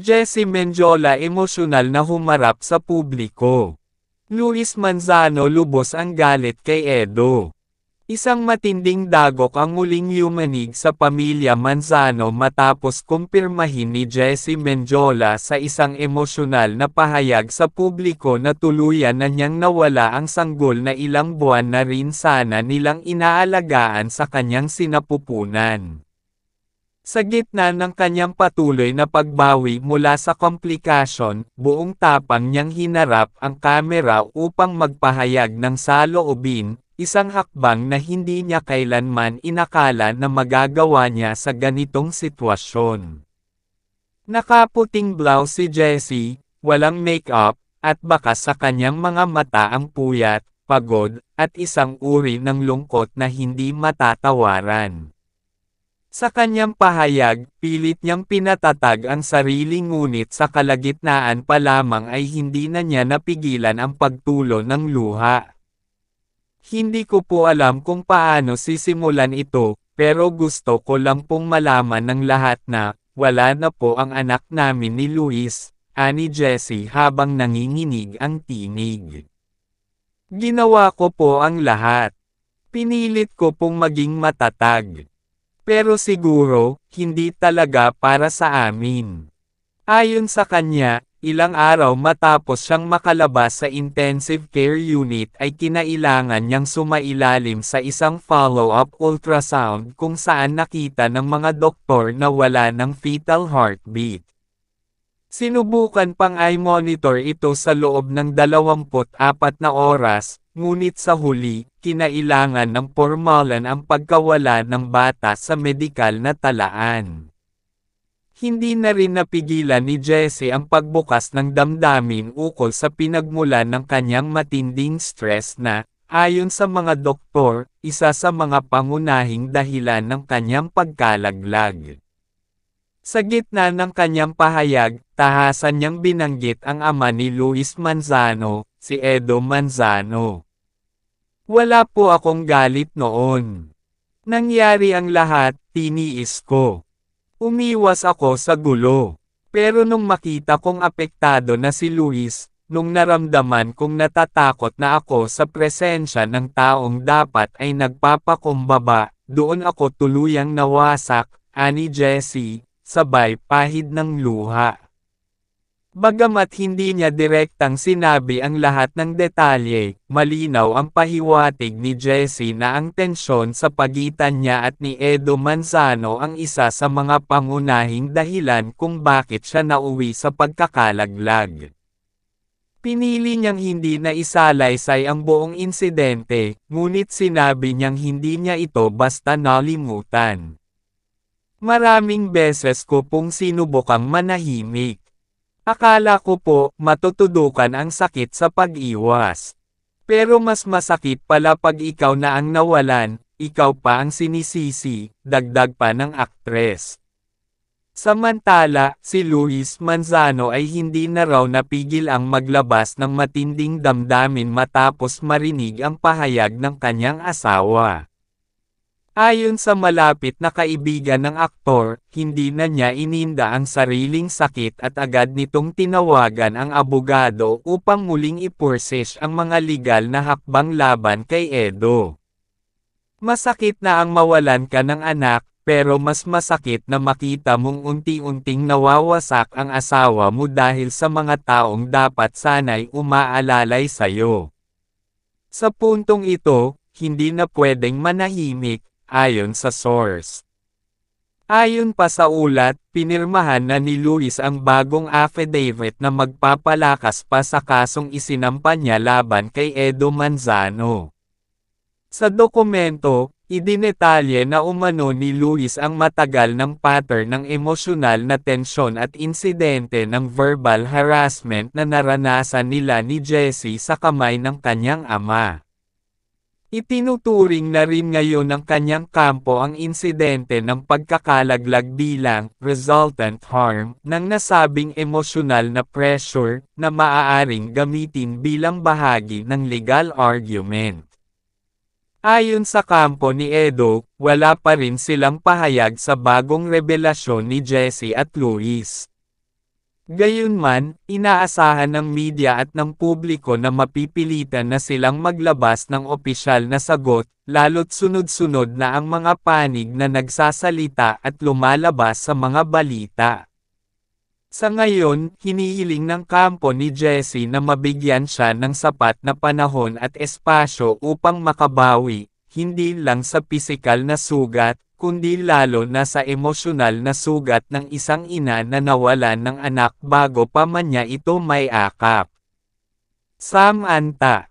Jessie Mendiola emosyonal na humarap sa publiko. Luis Manzano lubos ang galit kay Edo. Isang matinding dagok ang muling yumanig sa pamilya Manzano matapos kumpirmahin ni Jessie Mendiola sa isang emosyonal na pahayag sa publiko na tuluyan na niyang nawala ang sanggol na ilang buwan na rin sana nilang inaalagaan sa kanyang sinapupunan. Sa gitna ng kanyang patuloy na pagbawi mula sa komplikasyon, buong tapang niyang hinarap ang kamera upang magpahayag ng saloobin. Isang hakbang na hindi niya kailanman inakala na magagawa niya sa ganitong sitwasyon. Nakaputing blouse si Jessie, walang make-up, at bakas sa kanyang mga mata ang puyat, pagod, at isang uri ng lungkot na hindi matatawaran. Sa kanyang pahayag, pilit niyang pinatatag ang sarili ngunit sa kalagitnaan pa lamang ay hindi na niya napigilan ang pagtulo ng luha. Hindi ko po alam kung paano sisimulan ito, pero gusto ko lang pong malaman ng lahat na, wala na po ang anak namin ni Luis, ani Jessie habang nanginginig ang tinig. Ginawa ko po ang lahat. Pinilit ko pong maging matatag. Pero siguro, hindi talaga para sa amin. Ayon sa kanya, ilang araw matapos siyang makalabas sa intensive care unit ay kinailangan niyang sumailalim sa isang follow-up ultrasound kung saan nakita ng mga doktor na wala ng fetal heartbeat. Sinubukan pang i-monitor ito sa loob ng 24 na oras, ngunit sa huli, kinailangan ng pormalan ang pagkawala ng bata sa medikal na talaan. Hindi na rin napigilan ni Jessie ang pagbukas ng damdamin ukol sa pinagmulan ng kanyang matinding stress na, ayon sa mga doktor, isa sa mga pangunahing dahilan ng kanyang pagkalaglag. Sa gitna ng kanyang pahayag, tahasan niyang binanggit ang ama ni Luis Manzano, si Edo Manzano. Wala po akong galit noon. Nangyari ang lahat, tiniis ko. Umiwas ako sa gulo. Pero nung makita kong apektado na si Luis, nung naramdaman kong natatakot na ako sa presensya ng taong dapat ay nagpapakumbaba, doon ako tuluyang nawasak, ani Jessie, sabay pahid ng luha. Bagamat hindi niya direktang sinabi ang lahat ng detalye, malinaw ang pahiwatig ni Jessie na ang tensyon sa pagitan niya at ni Edo Manzano ang isa sa mga pangunahing dahilan kung bakit siya nauwi sa pagkakalaglag. Pinili niyang hindi na isalaysay ang buong insidente, ngunit sinabi niyang hindi niya ito basta nalimutan. Maraming beses ko pong sinubukang manahimik. Akala ko po, matutudukan ang sakit sa pag-iwas. Pero mas masakit pala pag ikaw na ang nawalan, ikaw pa ang sinisisi, dagdag pa ng aktres. Samantala, si Luis Manzano ay hindi na raw napigil ang maglabas ng matinding damdamin matapos marinig ang pahayag ng kanyang asawa. Ayon sa malapit na kaibigan ng aktor, hindi na niya ininda ang sariling sakit at agad nitong tinawagan ang abogado upang muling ipursish ang mga legal na hakbang laban kay Edo. Masakit na ang mawalan ka ng anak, pero mas masakit na makita mong unti-unting nawawasak ang asawa mo dahil sa mga taong dapat sana'y umaalalay sa'yo. Sa puntong ito, hindi na pwedeng manahimik, ayon sa source. Ayon pa sa ulat, pinirmahan na ni Luis ang bagong affidavit na magpapalakas pa sa kasong isinampa niya laban kay Edo Manzano. Sa dokumento, idinetalye na umano ni Luis ang matagal ng pattern ng emosyonal na tensyon at insidente ng verbal harassment na naranasan nila ni Jessie sa kamay ng kanyang ama. Itinuturing na rin ngayon ng kanyang kampo ang insidente ng pagkakalaglag bilang resultant harm ng nasabing emosyonal na pressure na maaaring gamitin bilang bahagi ng legal argument. Ayon sa kampo ni Edo, wala pa rin silang pahayag sa bagong revelasyon ni Jessie at Luis. Gayunman, inaasahan ng media at ng publiko na mapipilitan na silang maglabas ng opisyal na sagot, lalo't sunod-sunod na ang mga panig na nagsasalita at lumalabas sa mga balita. Sa ngayon, hinihiling ng kampo ni Jesse na mabigyan siya ng sapat na panahon at espasyo upang makabawi, hindi lang sa pisikal na sugat, kundi lalo na sa emosyonal na sugat ng isang ina na nawalan ng anak bago pa man niya ito may akap. Samantha,